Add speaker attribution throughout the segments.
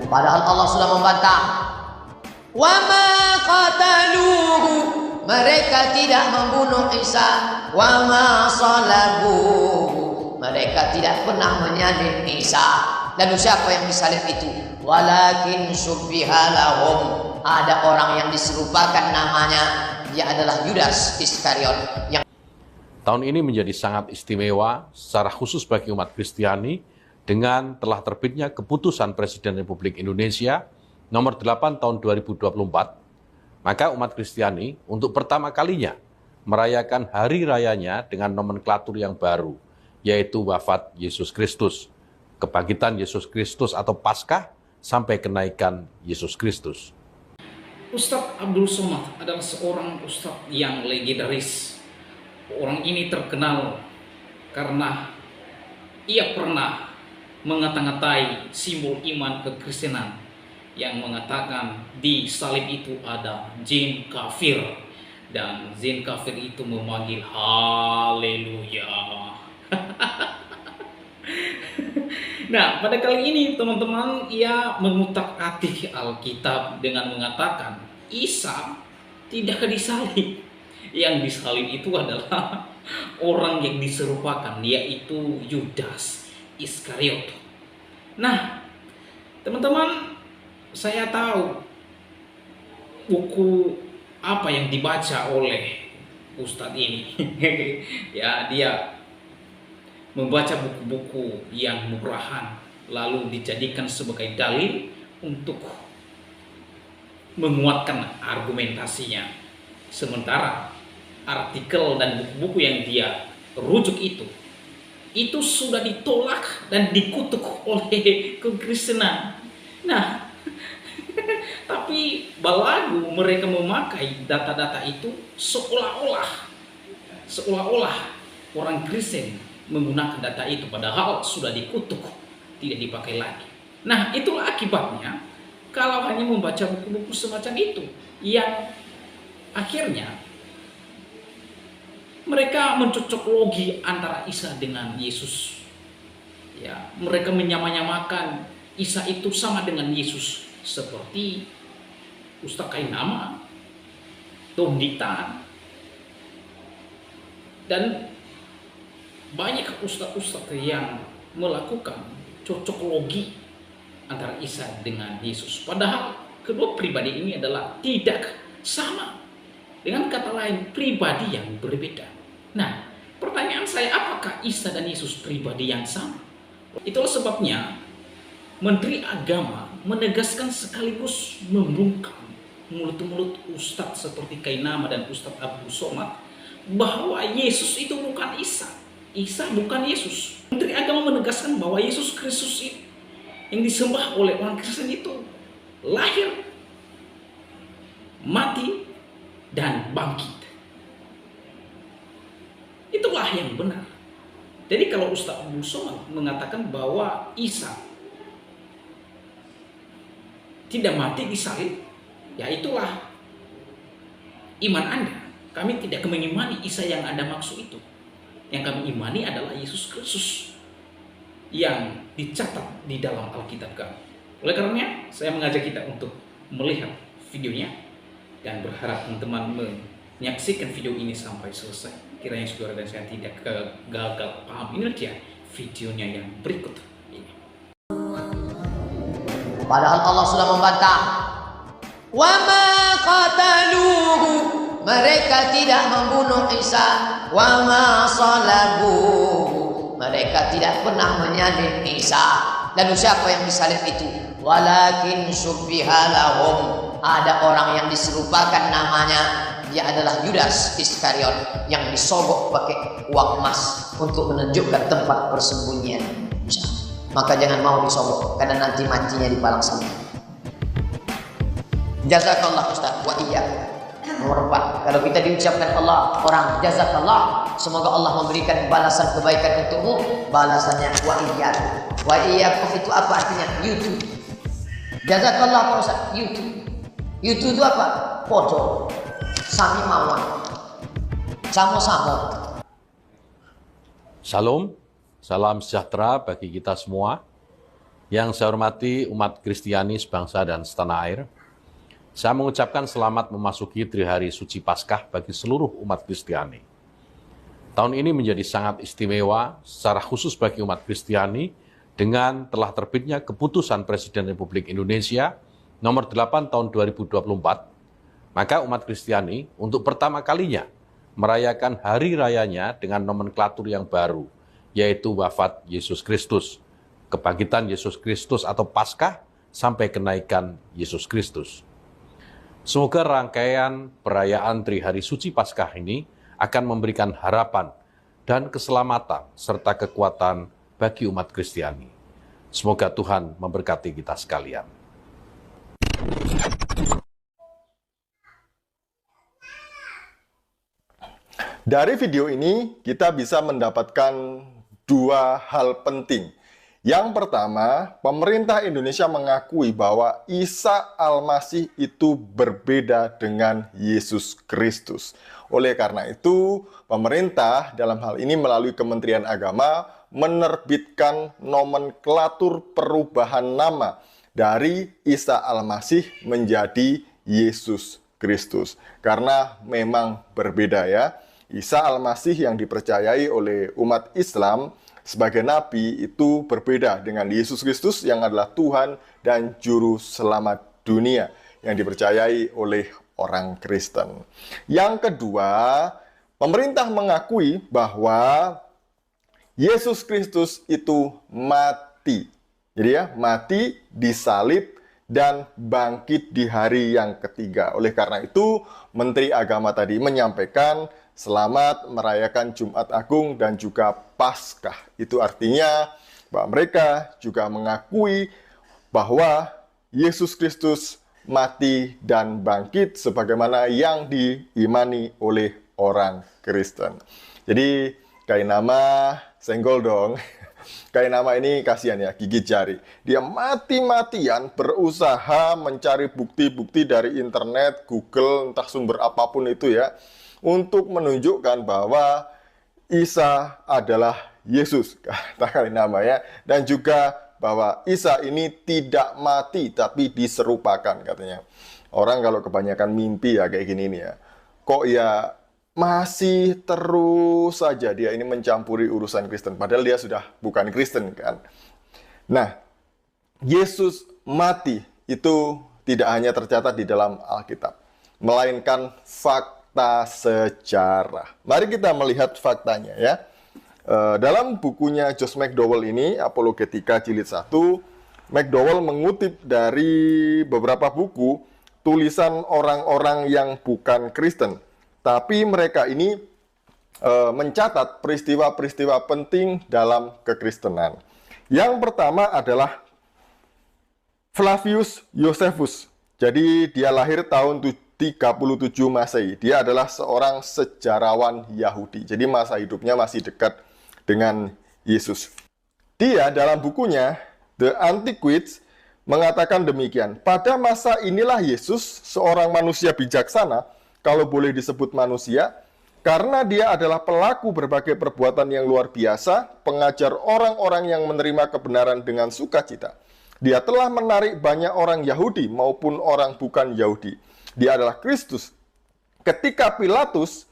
Speaker 1: Padahal Allah sudah membantah. Wa ma qataluhu, mereka tidak membunuh Isa. Wa ma salabuhu, mereka tidak pernah menyalib Isa. Lalu siapa yang disalib itu? Walakin syubbiha lahum, ada orang yang diserupakan namanya, dia adalah Yudas Iskariot.
Speaker 2: Tahun ini menjadi sangat istimewa secara khusus bagi umat Kristiani dengan telah terbitnya keputusan Presiden Republik Indonesia nomor 8 tahun 2024. Maka umat Kristiani untuk pertama kalinya merayakan hari rayanya dengan nomenklatur yang baru, yaitu wafat Yesus Kristus, kebangkitan Yesus Kristus atau Paskah, sampai kenaikan Yesus Kristus.
Speaker 3: Ustadz Abdul Somad adalah seorang ustadz yang legendaris. Orang ini terkenal karena ia pernah mengata-ngatai simbol iman kekristenan yang mengatakan di salib itu ada jin kafir, dan jin kafir itu memanggil haleluya. Nah, pada kali ini teman-teman, ia mengutak-atik Alkitab dengan mengatakan Isa tidak disalib. Yang disalib itu adalah orang yang diserupakan, yaitu Yudas Iskariot. Nah, teman-teman, saya tahu buku apa yang dibaca oleh Ustadz ini. Ya, dia membaca buku-buku yang murahan lalu dijadikan sebagai dalil untuk menguatkan argumentasinya. Sementara artikel dan buku-buku yang dia rujuk itu sudah ditolak dan dikutuk oleh kekristenan. Nah, tapi balagu mereka memakai data-data itu seolah-olah orang Kristen menggunakan data itu, padahal sudah dikutuk, tidak dipakai lagi. Nah, itulah akibatnya kalau hanya membaca buku-buku semacam itu, yang akhirnya mereka mencocok logi antara Isa dengan Yesus. Ya, mereka menyamakan Isa itu sama dengan Yesus, seperti Ustaz Kainama, Tom Ditan, dan banyak ustaz-ustaz yang melakukan cocok logi antara Isa dengan Yesus. Padahal kedua pribadi ini adalah tidak sama. Dengan kata lain, pribadi yang berbeda. Nah, pertanyaan saya, apakah Isa dan Yesus pribadi yang sama? Itulah sebabnya Menteri Agama menegaskan sekaligus membungkam mulut-mulut ustadz seperti Kainama dan Ustadz Abdul Somad bahwa Yesus itu bukan Isa. Isa bukan Yesus. Menteri Agama menegaskan bahwa Yesus Kristus yang disembah oleh orang Kristen itu lahir, mati, dan bangkit. Itulah yang benar. Jadi kalau Ustadz Abdul Somad mengatakan bahwa Isa tidak mati disalib, ya itulah iman Anda. Kami tidak mengimani Isa yang Anda maksud itu. Yang kami imani adalah Yesus Kristus yang dicatat di dalam Alkitab kami. Oleh karenanya, saya mengajak kita untuk melihat videonya dan berharap teman-teman menyaksikan video ini sampai selesai. Kiranya saudara dan saya tidak gagal paham. Ini dia videonya yang berikut ini.
Speaker 1: Padahal Allah sudah membantah. Wa ma qataluhu, mereka tidak membunuh Isa. Wa ma salabuhu, mereka tidak pernah menyalib Isa. Lalu siapa yang disalib itu? Walakin syubbiha lahum, ada orang yang diserupakan namanya, dia adalah Yudas Iskariot yang disogok pakai uang emas untuk menunjukkan tempat persembunyian Isa. Maka jangan mau disogok, karena nanti matinya di palang salib. Jazakallah Ustaz wa iyyakum. Nomor 4, kalau kita diucapkan Allah, orang jazakallah, semoga Allah memberikan balasan kebaikan untukmu. Balasannya wa iyyakum. Wa iyyakum itu apa artinya? YouTube. Jazakallah Pak Ustaz, YouTube. YouTube itu apa? Foto. Sami mawon. Samo-samo.
Speaker 2: Shalom, salam sejahtera bagi kita semua. Yang saya hormati umat Kristiani sebangsa dan setanah air, saya mengucapkan selamat memasuki Trihari Suci Paskah bagi seluruh umat Kristiani. Tahun ini menjadi sangat istimewa, secara khusus bagi umat Kristiani, dengan telah terbitnya keputusan Presiden Republik Indonesia nomor 8 tahun 2024, maka umat Kristiani untuk pertama kalinya merayakan hari rayanya dengan nomenklatur yang baru, yaitu wafat Yesus Kristus, kebangkitan Yesus Kristus atau Paskah, sampai kenaikan Yesus Kristus. Semoga rangkaian perayaan Trihari Suci Paskah ini akan memberikan harapan dan keselamatan serta kekuatan bagi umat Kristiani. Semoga Tuhan memberkati kita sekalian.
Speaker 4: Dari video ini kita bisa mendapatkan dua hal penting. Yang pertama, pemerintah Indonesia mengakui bahwa Isa Al-Masih itu berbeda dengan Yesus Kristus. Oleh karena itu, pemerintah dalam hal ini melalui Kementerian Agama menerbitkan nomenklatur perubahan nama dari Isa Al-Masih menjadi Yesus Kristus. Karena memang berbeda ya. Isa Al-Masih yang dipercayai oleh umat Islam sebagai nabi itu berbeda dengan Yesus Kristus yang adalah Tuhan dan Juru Selamat dunia yang dipercayai oleh orang Kristen. Yang kedua, pemerintah mengakui bahwa Yesus Kristus itu mati. Jadi ya, mati, disalib, dan bangkit di hari yang ketiga. Oleh karena itu, Menteri Agama tadi menyampaikan selamat merayakan Jumat Agung dan juga Paskah. Itu artinya bahwa mereka juga mengakui bahwa Yesus Kristus mati dan bangkit sebagaimana yang diimani oleh orang Kristen. Jadi kayak nama senggol dong. Kayak nama ini kasihan ya, gigit jari. Dia mati-matian berusaha mencari bukti-bukti dari internet, Google, entah sumber apapun itu ya, untuk menunjukkan bahwa Isa adalah Yesus, kata kali nama ya, dan juga bahwa Isa ini tidak mati tapi diserupakan katanya. Orang kalau kebanyakan mimpi ya kayak gini nih ya, kok ya masih terus saja dia ini mencampuri urusan Kristen, padahal dia sudah bukan Kristen kan. Nah, Yesus mati itu tidak hanya tercatat di dalam Alkitab, melainkan fakta sejarah. Mari kita melihat faktanya ya. Dalam bukunya Josh McDowell ini, Apologetika Jilid 1, McDowell mengutip dari beberapa buku tulisan orang-orang yang bukan Kristen. Tapi mereka ini mencatat peristiwa-peristiwa penting dalam kekristenan. Yang pertama adalah Flavius Josephus. Jadi dia lahir tahun 37 Masehi. Dia adalah seorang sejarawan Yahudi. Jadi masa hidupnya masih dekat dengan Yesus. Dia dalam bukunya The Antiquities mengatakan demikian. Pada masa inilah Yesus, seorang manusia bijaksana, kalau boleh disebut manusia, karena dia adalah pelaku berbagai perbuatan yang luar biasa, pengajar orang-orang yang menerima kebenaran dengan sukacita. Dia telah menarik banyak orang Yahudi maupun orang bukan Yahudi. Dia adalah Kristus. Ketika Pilatus,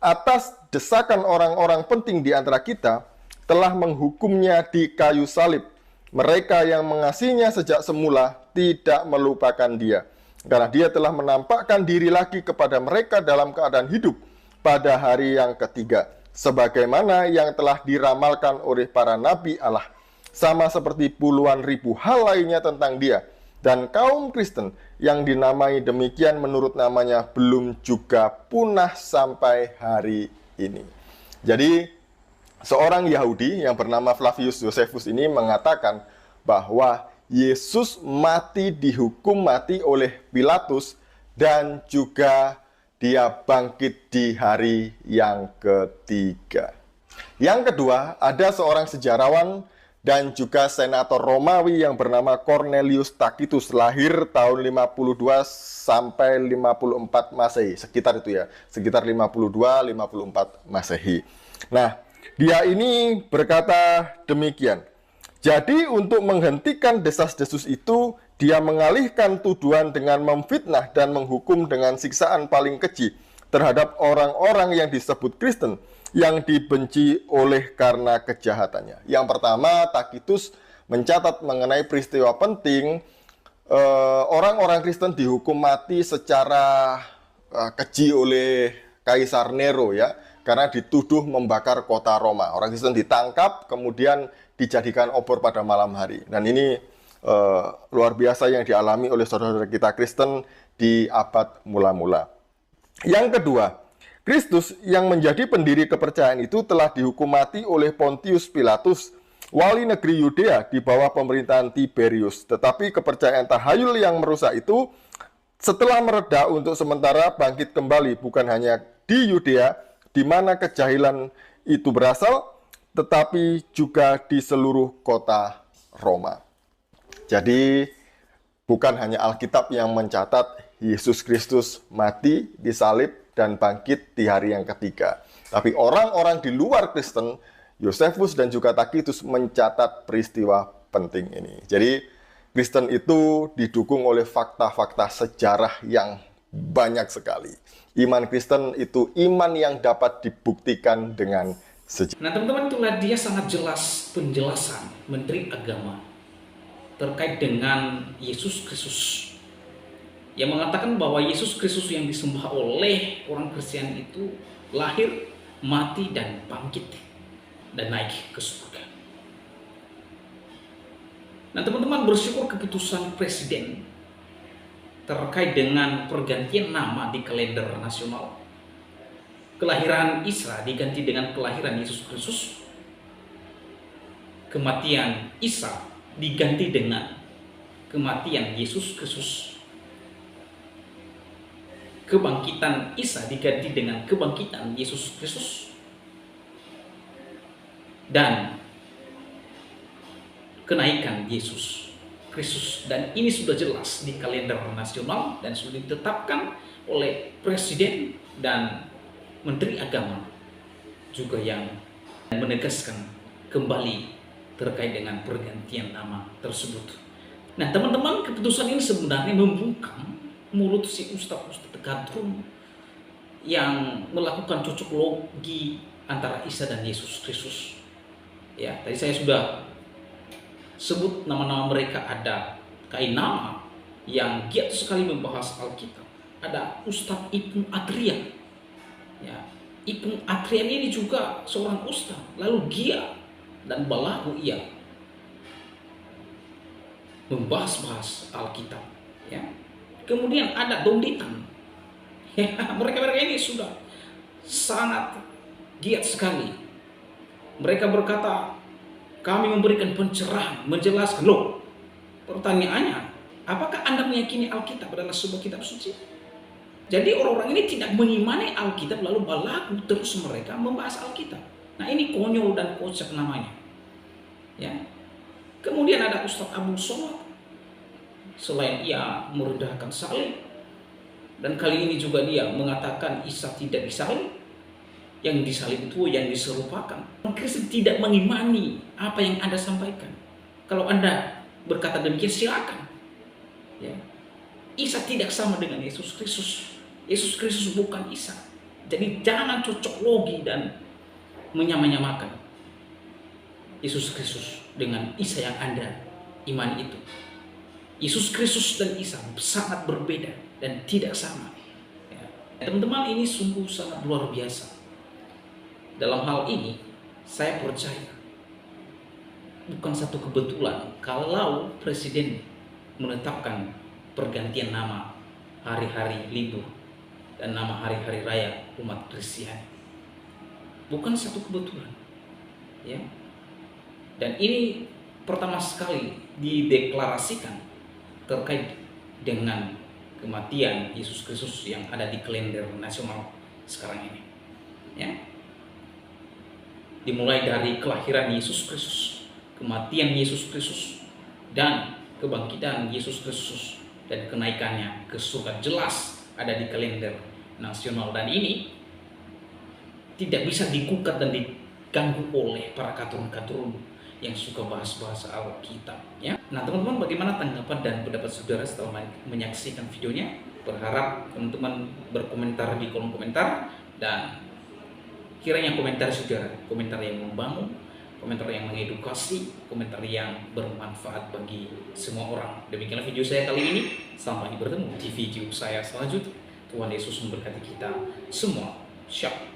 Speaker 4: atas desakan orang-orang penting di antara kita, telah menghukumnya di kayu salib, mereka yang mengasihinya sejak semula tidak melupakan dia. Karena dia telah menampakkan diri lagi kepada mereka dalam keadaan hidup pada hari yang ketiga. Sebagaimana yang telah diramalkan oleh para nabi Allah. Sama seperti puluhan ribu hal lainnya tentang dia. Dan kaum Kristen yang dinamai demikian menurut namanya belum juga punah sampai hari ini. Jadi seorang Yahudi yang bernama Flavius Josephus ini mengatakan bahwa Yesus mati, dihukum mati oleh Pilatus, dan juga dia bangkit di hari yang ketiga. Yang kedua, ada seorang sejarawan dan juga senator Romawi yang bernama Cornelius Tacitus, lahir tahun 52 sampai 54 Masehi, sekitar itu ya, sekitar 52-54 Masehi. Nah, dia ini berkata demikian. Jadi untuk menghentikan desas-desus itu, dia mengalihkan tuduhan dengan memfitnah dan menghukum dengan siksaan paling keji terhadap orang-orang yang disebut Kristen yang dibenci oleh karena kejahatannya. Yang pertama, Tacitus mencatat mengenai peristiwa penting, orang-orang Kristen dihukum mati secara keji oleh Kaisar Nero ya, karena dituduh membakar kota Roma. Orang Kristen ditangkap, kemudian dijadikan obor pada malam hari. Dan ini luar biasa yang dialami oleh saudara-saudara kita Kristen di abad mula-mula. Yang kedua, Kristus yang menjadi pendiri kepercayaan itu telah dihukum mati oleh Pontius Pilatus, wali negeri Yudea di bawah pemerintahan Tiberius. Tetapi kepercayaan tahayul yang merusak itu setelah mereda untuk sementara bangkit kembali, bukan hanya di Yudea, di mana kejahilan itu berasal, tetapi juga di seluruh kota Roma. Jadi, bukan hanya Alkitab yang mencatat Yesus Kristus mati, disalib, dan bangkit di hari yang ketiga. Tapi orang-orang di luar Kristen, Yosefus dan juga Tacitus mencatat peristiwa penting ini. Jadi, Kristen itu didukung oleh fakta-fakta sejarah yang banyak sekali. Iman Kristen itu iman yang dapat dibuktikan dengan sejarah.
Speaker 3: Nah teman-teman, itulah dia sangat jelas penjelasan Menteri Agama terkait dengan Yesus Kristus, yang mengatakan bahwa Yesus Kristus yang disembah oleh orang Kristen itu lahir, mati, dan bangkit dan naik ke surga. Nah teman-teman, bersyukur keputusan Presiden terkait dengan pergantian nama di kalender nasional. Kelahiran Isa diganti dengan kelahiran Yesus Kristus. Kematian Isa diganti dengan kematian Yesus Kristus. Kebangkitan Isa diganti dengan kebangkitan Yesus Kristus. Dan kenaikan Yesus Kristus. Dan ini sudah jelas di kalender nasional dan sudah ditetapkan oleh Presiden dan Menteri Agama juga yang menegaskan kembali terkait dengan pergantian nama tersebut. Nah teman-teman, keputusan ini sebenarnya membungkam mulut si ustadz-ustadz gadrun yang melakukan cocok logi antara Isa dan Yesus Kristus. Ya, tadi saya sudah sebut nama-nama mereka. Ada kain nama yang giat sekali membahas Alkitab. Ada Ustadz Ibnu Adrian. Ya, Ibnu Adrian ini juga seorang ustadz, lalu giat dan balagu ia membahas-bahas Alkitab. Ya. Kemudian ada Donditan. Ya, mereka ini sudah sangat giat sekali. Mereka berkata, kami memberikan pencerahan, menjelaskan. Loh, pertanyaannya, apakah Anda meyakini Alkitab adalah sebuah kitab suci? Jadi orang-orang ini tidak mengimani Alkitab lalu balagu terus mereka membahas Alkitab. Nah ini konyol dan kocak namanya. Ya. Kemudian ada Ustadz Abu Somad. Selain ia merendahkan salib, dan kali ini juga dia mengatakan Isa tidak disalib, yang disalib itu yang diserupakan. Kristen tidak mengimani apa yang Anda sampaikan. Kalau Anda berkata demikian silakan. Ya. Isa tidak sama dengan Yesus Kristus. Yesus Kristus bukan Isa. Jadi jangan cocok logi dan menyamanyamakan Yesus Kristus dengan Isa yang Anda imani itu. Yesus Kristus dan Isa sangat berbeda dan tidak sama. Ya. Teman-teman, ini sungguh sangat luar biasa. Dalam hal ini, saya percaya bukan satu kebetulan kalau Presiden menetapkan pergantian nama hari-hari libur dan nama hari-hari raya umat Kristiani. Bukan satu kebetulan. Ya. Dan ini pertama sekali dideklarasikan terkait dengan kematian Yesus Kristus yang ada di kalender nasional sekarang ini. Ya. Dimulai dari kelahiran Yesus Kristus, kematian Yesus Kristus, dan kebangkitan Yesus Kristus dan kenaikannya ke surga jelas ada di kalender nasional. Dan ini tidak bisa digugat dan diganggu oleh para katurun-katurun yang suka bahas-bahas Alkitab ya. Nah teman-teman, bagaimana tanggapan dan pendapat saudara setelah menyaksikan videonya? Berharap teman-teman berkomentar di kolom komentar, dan kiranya komentar saudara, komentar yang membangun, komentar yang mengedukasi, komentar yang bermanfaat bagi semua orang. Demikianlah video saya kali ini. Sampai bertemu di video saya selanjutnya. Tuhan Yesus memberkati kita semua. Shalom.